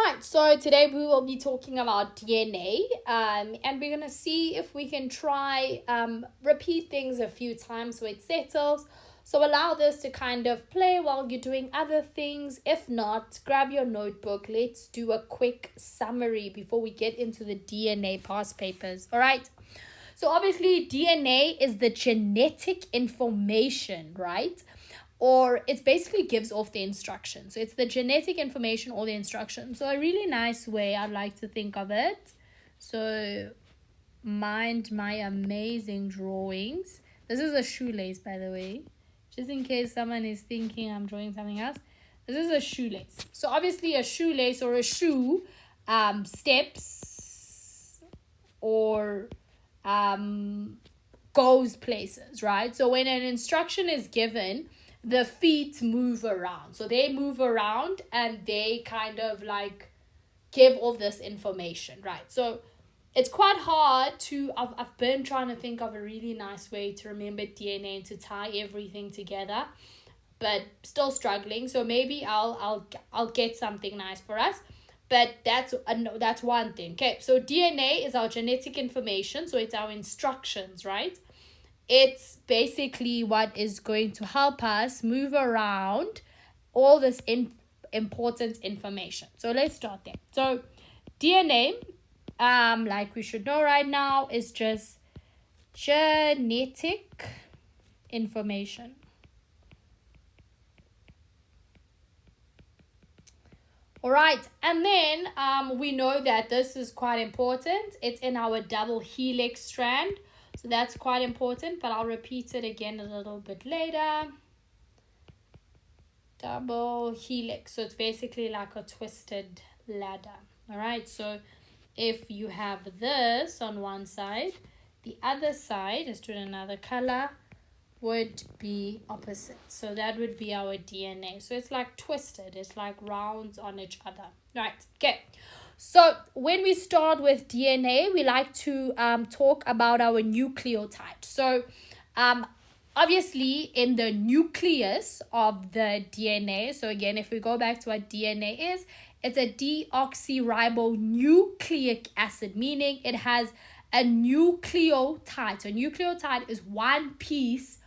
Alright, so today we will be talking about DNA, and we're going to see if we can try repeat things a few times so it settles. So allow this to kind of play while you're doing other things. If not, grab your notebook. Let's do a quick summary before we get into the DNA past papers. Alright, so obviously DNA is the genetic information, right? Or it basically gives off the instructions. So it's the genetic information or the instructions. So a really nice way I'd like to think of it. So mind my amazing drawings. This is a shoelace, by the way. Just in case someone is thinking I'm drawing something else. This is a shoelace. So obviously a shoelace or a shoe steps or goes places, right? So when an instruction is given, the feet move around. So they move around and they kind of like give all this information, right? So it's quite hard to, I've been trying to think of a really nice way to remember DNA and to tie everything together, but still struggling. So maybe I'll get something nice for us. But that's one thing. Okay, so DNA is our genetic information. So it's our instructions, right? It's basically what is going to help us move around all this important information. So let's start there. So DNA, like we should know right now, is just genetic information. All right, and then we know that this is quite important. It's in our double helix strand. So that's quite important, but I'll repeat it again a little bit later. Double helix. So it's basically like a twisted ladder. All right, so if you have this on one side, the other side, let's do another color, would be opposite. So that would be our DNA. So it's like twisted. It's like rounds on each other. Right, okay. So when we start with DNA, we like to talk about our nucleotides. So obviously in the nucleus of the DNA, so again, if we go back to what DNA is, it's a deoxyribonucleic acid, meaning it has a nucleotide. So nucleotide is one piece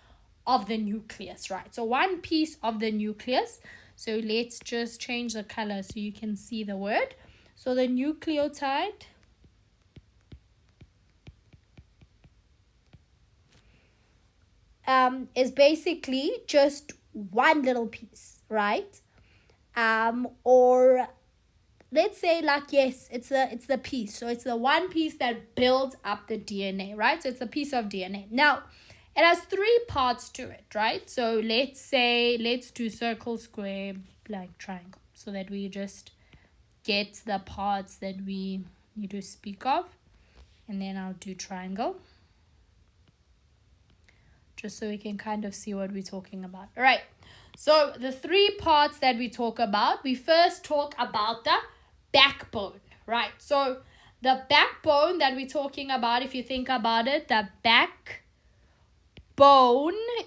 of the nucleus, right? So one piece of the nucleus. So let's just change the color so you can see the word. So the nucleotide is basically just one little piece, right? Or let's say like, yes, it's the piece. So it's the one piece that builds up the DNA, right? So it's a piece of DNA. Now, it has three parts to it, right? So let's do circle, square, blank, triangle, so that we just get the parts that we need to speak of. And then I'll do triangle, just so we can kind of see what we're talking about. All right, so the three parts that we talk about, we first talk about the backbone, right? So the backbone that we're talking about, if you think about it, the backbone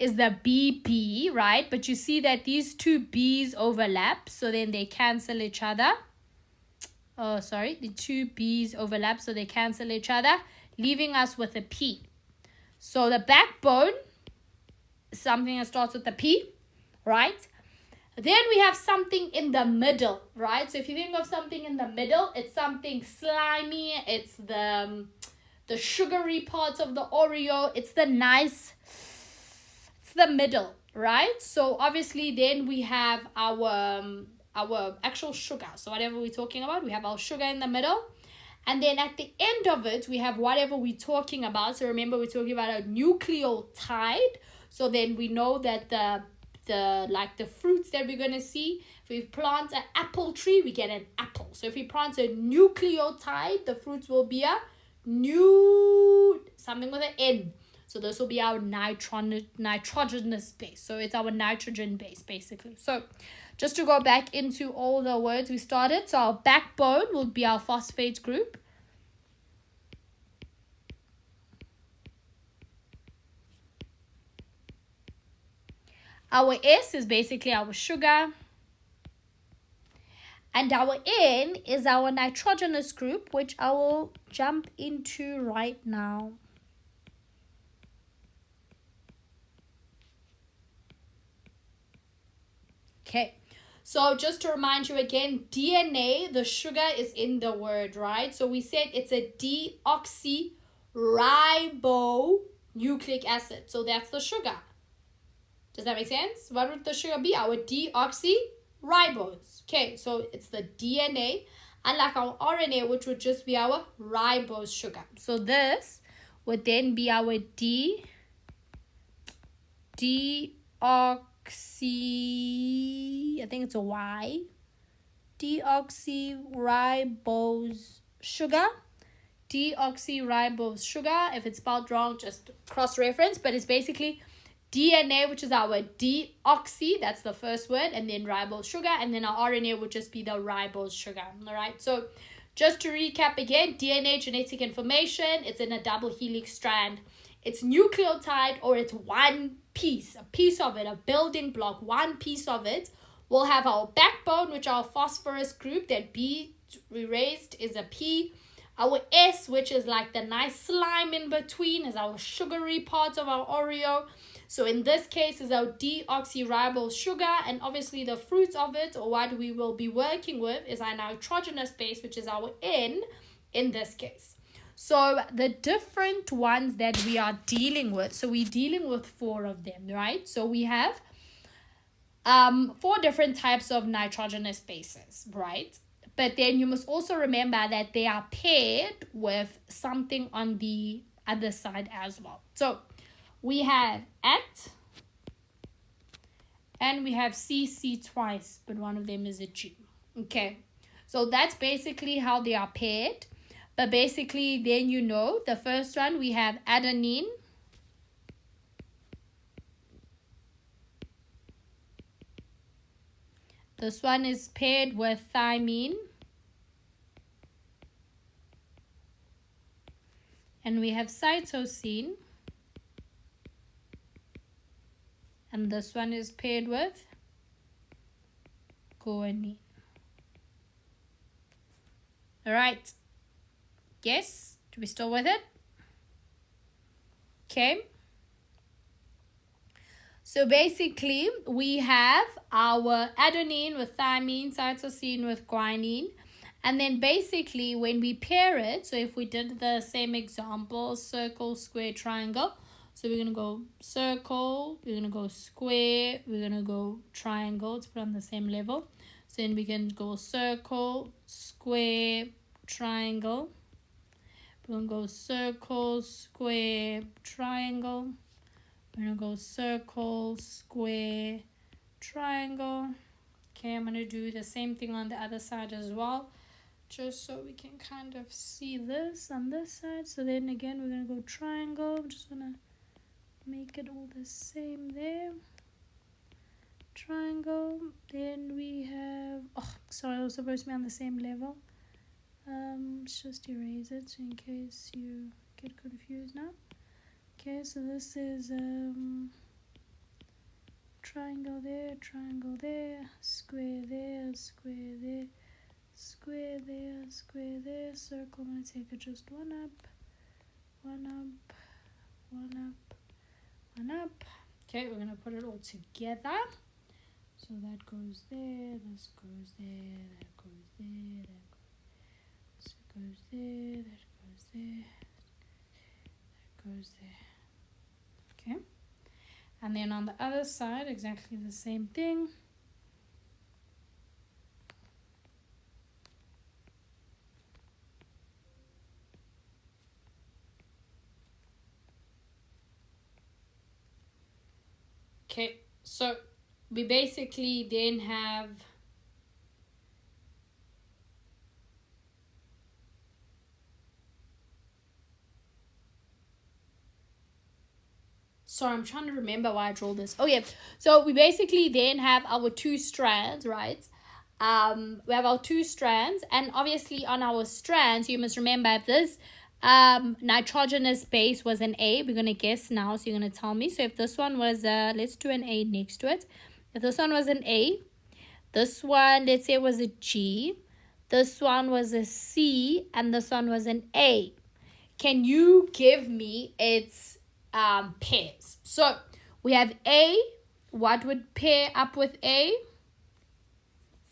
is the BB, right? But you see that these two B's overlap, so then they cancel each other. Oh, sorry, the two B's overlap, so they cancel each other, leaving us with a P. So the backbone is something that starts with the P, right? Then we have something in the middle, right? So if you think of something in the middle, it's something slimy. It's the sugary part of the Oreo. It's the middle, right? So obviously then we have our actual sugar. So whatever we're talking about, we have our sugar in the middle. And then at the end of it, we have whatever we're talking about. So remember, we're talking about a nucleotide. So then we know that the fruits that we're going to see, if we plant an apple tree, we get an apple. So if we plant a nucleotide, the fruits will be something with an N. So this will be our nitrogenous base. So it's our nitrogen base, basically. So just to go back into all the words we started. So our backbone will be our phosphate group. Our S is basically our sugar. And our N is our nitrogenous group, which I will jump into right now. Okay, so just to remind you again, DNA, the sugar is in the word, right? So we said it's a deoxyribonucleic acid. So that's the sugar. Does that make sense? What would the sugar be? Our deoxyribose. Okay, so it's the DNA, unlike our RNA, which would just be our ribose sugar. So this would then be our I think it's a Y, deoxyribose sugar. Deoxyribose sugar. If it's spelled wrong, just cross-reference, but it's basically DNA, which is our deoxy, that's the first word, and then ribose sugar, and then our RNA would just be the ribose sugar. All right, so just to recap again, DNA, genetic information, it's in a double helix strand. It's nucleotide, or it's one piece, a piece of it, a building block, one piece of it. We'll have our backbone, which our phosphorus group, that B erased is a P. Our S, which is like the nice slime in between, is our sugary part of our Oreo. So in this case is our deoxyribose sugar, and obviously the fruits of it, or what we will be working with, is our nitrogenous base, which is our N in this case. So the different ones that we are dealing with, so we're dealing with 4 of them, right? So we have 4 different types of nitrogenous bases, right? But then you must also remember that they are paired with something on the other side as well. So we have at, and we have CC twice, but one of them is a G. Okay, so that's basically how they are paired. But basically, then you know, the first one, we have adenine. This one is paired with thymine. And we have cytosine. And this one is paired with guanine. All right. Yes? Do we still with it? Okay. So basically, we have our adenine with thymine, cytosine with guanine. And then basically, when we pair it, so if we did the same example, circle, square, triangle. So we're going to go circle, we're going to go square, we're going to go triangle. Let's put on the same level. So then we can go circle, square, triangle. We're going to go circle, square, triangle. We're going to go circle, square, triangle. Okay, I'm going to do the same thing on the other side as well, just so we can kind of see this on this side. So then again, we're going to go triangle. I'm just going to make it all the same there. Triangle. Then we have, oh, sorry, it was supposed to be on the same level. Let's just erase it in case you get confused now. Okay, so this is triangle there, square there, square there, square there, square there, circle. I'm going to take it just one up, one up, one up, one up. Okay, we're going to put it all together. So that goes there, this goes there, that goes there, that goes there, that goes there, that goes there. Okay, and then on the other side, exactly the same thing. Okay, so we basically then have sorry, I'm trying to remember why I drew this. Oh yeah, so we basically then have our 2 strands, right? We have our 2 strands, and obviously on our strands, you must remember if this nitrogenous base was an A, we're going to guess now, so you're going to tell me. So if this one was let's do an A next to it. If this one was an A, This one, let's say, was a G. This one was a C. And this one was an A. Can you give me its pairs? So we have A. What would pair up with A?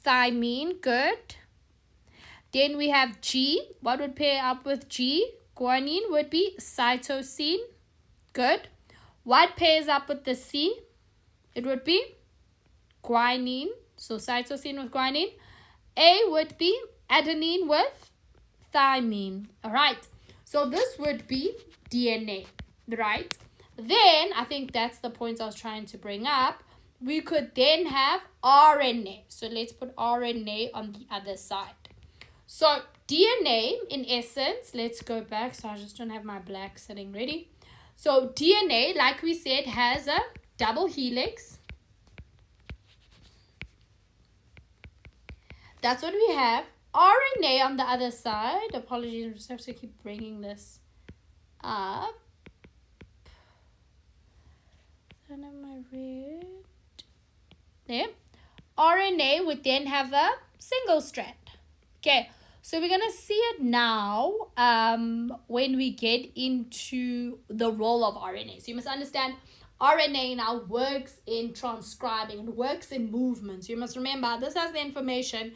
Thymine. Good. Then we have G. What would pair up with G? Guanine would be cytosine. Good. What pairs up with the C? It would be guanine. So cytosine with guanine. A would be adenine with thymine. All right. So this would be DNA, right? Then, I think that's the point I was trying to bring up. We could then have RNA. So let's put RNA on the other side. So DNA, in essence, let's go back. So I just don't have my black sitting ready. So DNA, like we said, has a double helix. That's what we have. RNA on the other side. Apologies, I just have to keep bringing this up. I don't have my red. There. RNA would then have a single strand. Okay, so we're going to see it now when we get into the role of RNA. So you must understand RNA now works in transcribing and works in movement. So you must remember this has the information,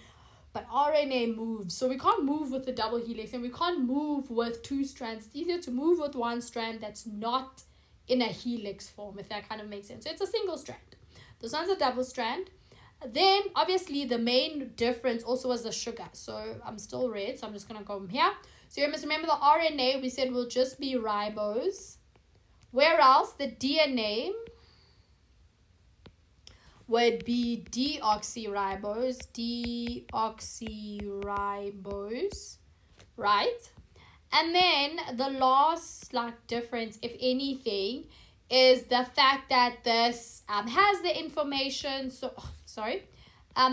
but RNA moves. So we can't move with the double helix and we can't move with two strands. It's easier to move with one strand that's not in a helix form, if that kind of makes sense. So it's a single strand. This one's a double strand. Then obviously the main difference also was the sugar. So I'm still red, so I'm just going to go here. So you must remember the RNA we said will just be ribose. Where else the DNA would be deoxyribose, right? And then the last difference, if anything, is the fact that this has the information. So,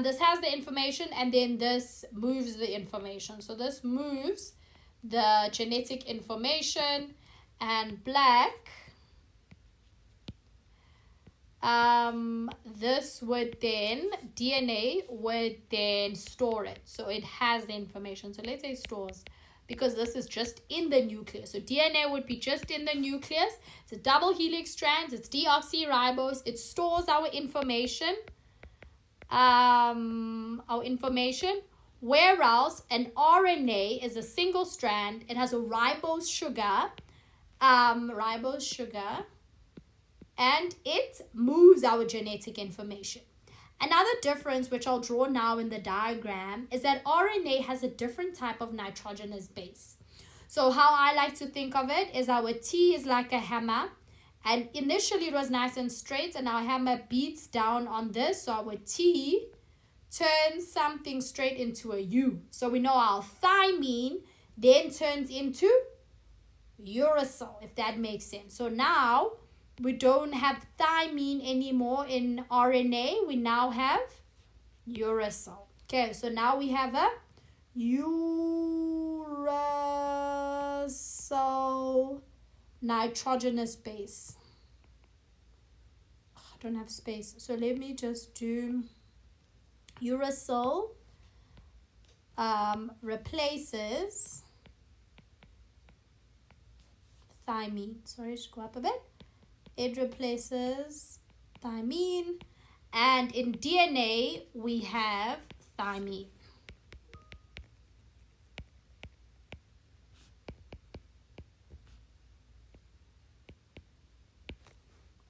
this has the information and then this moves the information. So this moves the genetic information, and black, this would then, DNA would then store it. So it has the information. So let's say stores, because this is just in the nucleus. So DNA would be just in the nucleus. It's a double helix strand. It's deoxyribose. It stores our information. Whereas an RNA is a single strand. It has a ribose sugar. And it moves our genetic information. Another difference, which I'll draw now in the diagram, is that RNA has a different type of nitrogenous base. So how I like to think of it is our T is like a hammer. And initially it was nice and straight, and our hammer beats down on this. So our T turns something straight into a U. So we know our thymine then turns into uracil, if that makes sense. So now we don't have thymine anymore in RNA. We now have uracil. Okay, so now we have a uracil nitrogenous base. I don't have space. So let me just do uracil replaces thymine. Sorry, just go up a bit. It replaces thymine, and in DNA we have thymine.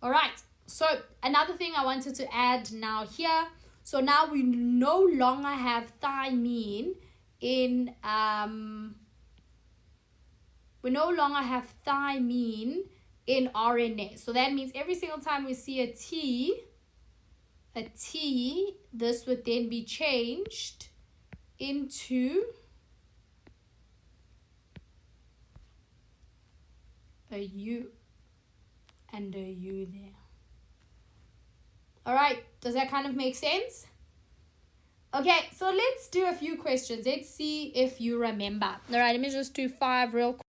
All right, so another thing I wanted to add now here. So now we no longer have thymine in RNA. So that means every single time we see a T, this would then be changed into a U and a U there. All right, does that kind of make sense? Okay, so let's do a few questions. Let's see if you remember. All right, let me just do 5 real quick.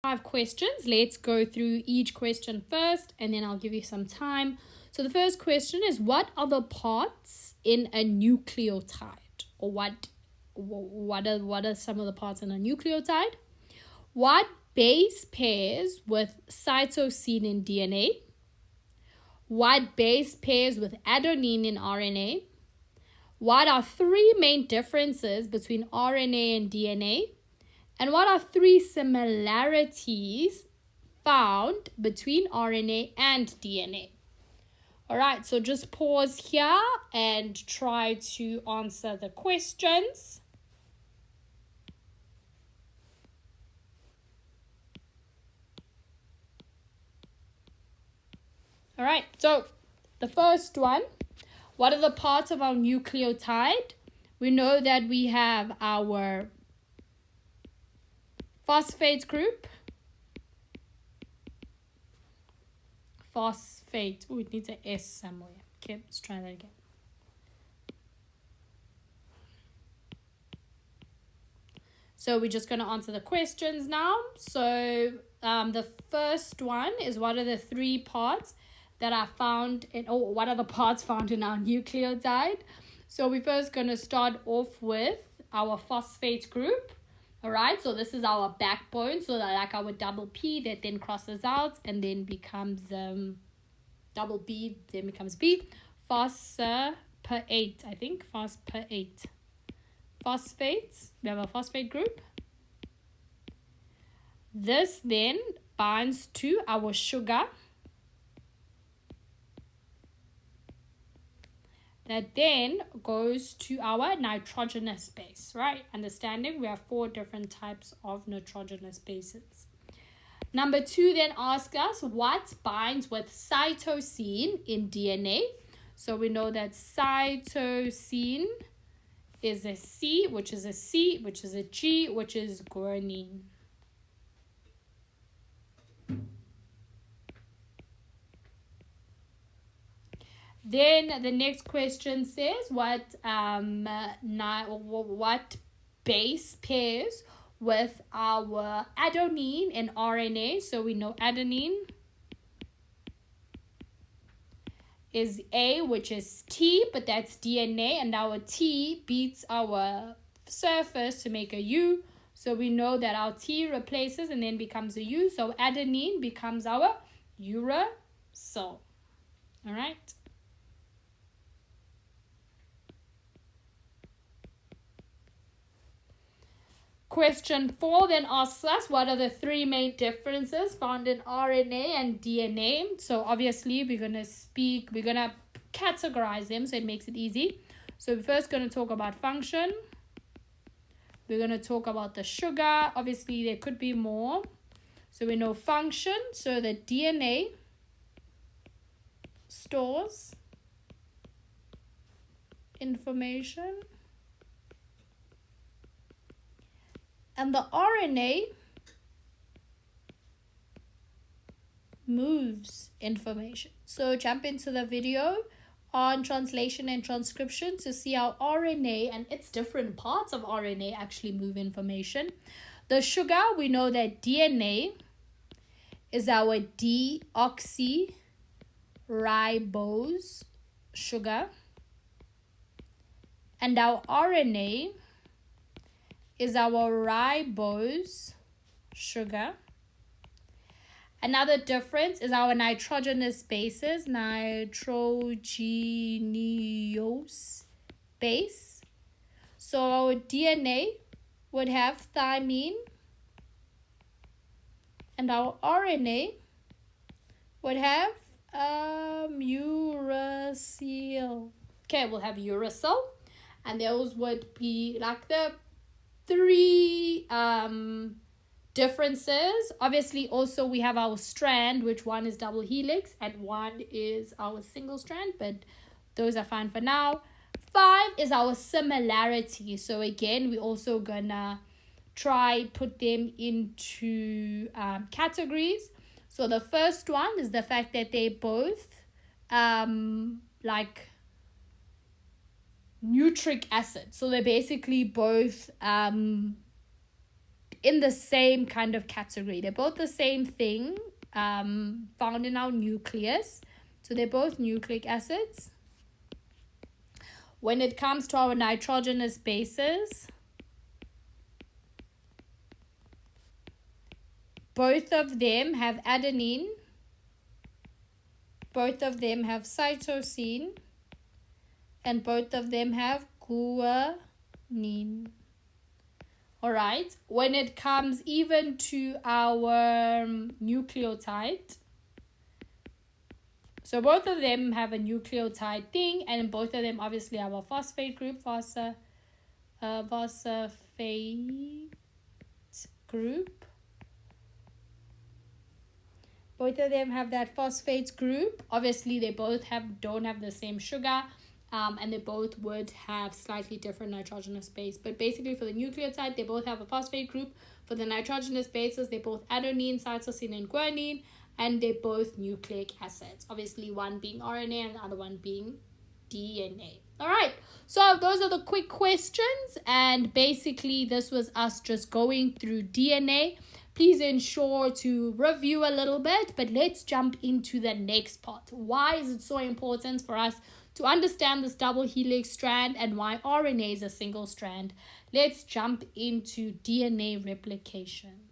5 questions. Let's go through each question first, and then I'll give you some time. So the first question is, what are the parts in a nucleotide? Or what are some of the parts in a nucleotide? What base pairs with cytosine in DNA? What base pairs with adenine in RNA? What are 3 main differences between RNA and DNA? And what are 3 similarities found between RNA and DNA? All right, so just pause here and try to answer the questions. All right, so the first one, what are the parts of our nucleotide? We know that we have our phosphate group. Phosphate. Oh, it needs an S somewhere. Okay, let's try that again. So we're just going to answer the questions now. So the first one is, what are the 3 parts that are found in, or what are the parts found in our nucleotide? So we're first going to start off with our phosphate group. All right, so this is our backbone. So like our double P that then crosses out and then becomes double B, then becomes B. Phosphate, I think. Phosphate. Phosphates. We have a phosphate group. This then binds to our sugar. That then goes to our nitrogenous base, right? Understanding we have 4 different types of nitrogenous bases. Number 2 then asks us, what binds with cytosine in DNA? So we know that cytosine is a C, which is a C, which is a G, which is guanine. Then the next question says, what base pairs with our adenine and RNA? So we know adenine is A, which is T, but that's DNA, and our T beats our surface to make a U. So we know that our T replaces and then becomes a U. So adenine becomes our uracil. All right. Question 4 then asks us, what are the 3 main differences found in RNA and DNA? So obviously we're going to categorize them so it makes it easy. So we're first going to talk about function. We're going to talk about the sugar. Obviously there could be more. So we know function. So the DNA stores information. And the RNA moves information. So jump into the video on translation and transcription to see how RNA and its different parts of RNA actually move information. The sugar, we know that DNA is our deoxyribose sugar. And our RNA is our ribose sugar. Another difference is our nitrogenous bases, nitrogenous base. So our DNA would have thymine, and our RNA would have uracil. Okay, we'll have uracil, and those would be like the 3 differences. Obviously also we have our strand, which one is double helix and one is our single strand, but those are fine for now. 5 is our similarity. So again, we're also gonna try put them into categories. So the first one is the fact that they both like nucleic acid. So they're basically both in the same kind of category. They're both the same thing, found in our nucleus. So they're both nucleic acids. When it comes to our nitrogenous bases, both of them have adenine, both of them have cytosine, and both of them have guanine. All right, when it comes even to our nucleotide, so both of them have a nucleotide thing, and both of them obviously have a phosphate group, phosphate group. Both of them have that phosphate group. Obviously, they both don't have the same sugar, and they both would have slightly different nitrogenous base. But basically, for the nucleotide, they both have a phosphate group. For the nitrogenous bases, they're both adenine, cytosine, and guanine, and they're both nucleic acids. Obviously, one being RNA and the other one being DNA. All right, so those are the quick questions, and basically, this was us just going through DNA. Please ensure to review a little bit, but let's jump into the next part. Why is it so important for us to understand this double helix strand and why RNA is a single strand? Let's jump into DNA replication.